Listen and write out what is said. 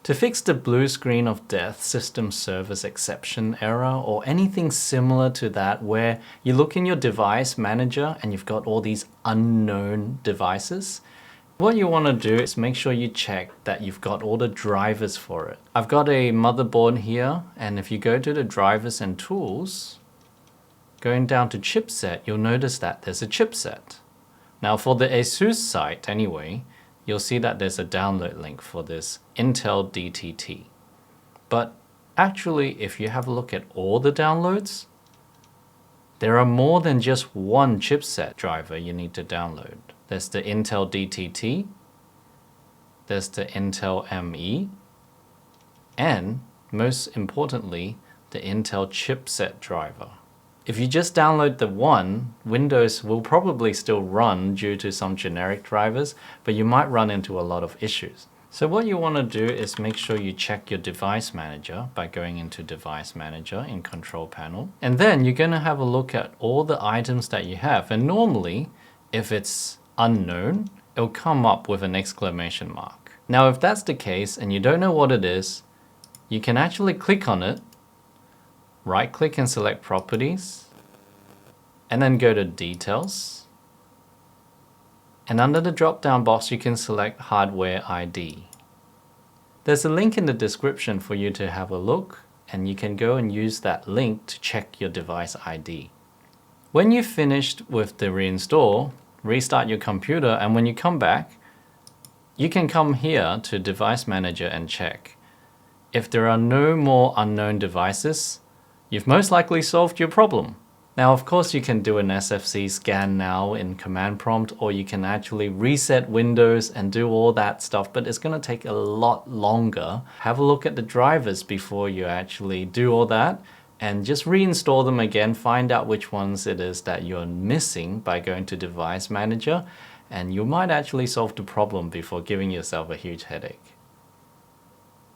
To fix the blue screen of death system service exception error or anything similar to that where you look in your device manager and you've got all these unknown devices, what you want to do is make sure you check that you've got all the drivers for it. I've got a motherboard here, and if you go to the drivers and tools, going down to chipset, you'll notice that there's a chipset. Now for the ASUS site anyway, you'll see that there's a download link for this Intel DTT. But actually, if you have a look at all the downloads, there are more than just one chipset driver you need to download. There's the Intel DTT, there's the Intel ME, and most importantly, the Intel chipset driver. If you just download the one, Windows will probably still run due to some generic drivers, but you might run into a lot of issues. So what you want to do is make sure you check your device manager by going into device manager in control panel. And then you're going to have a look at all the items that you have. And normally, if it's unknown, it'll come up with an exclamation mark. Now, if that's the case and you don't know what it is, you can actually click on it, right-click and select Properties, and then go to Details. And under the drop-down box, you can select Hardware ID. There's a link in the description for you to have a look, and you can go and use that link to check your device ID. When you've finished with the reinstall, restart your computer, and when you come back, you can come here to Device Manager and check. If there are no more unknown devices, you've most likely solved your problem. Now, of course, you can do an SFC scan now in command prompt, or you can actually reset Windows and do all that stuff, but it's going to take a lot longer. Have a look at the drivers before you actually do all that, and just reinstall them again, find out which ones it is that you're missing by going to Device Manager, and you might actually solve the problem before giving yourself a huge headache.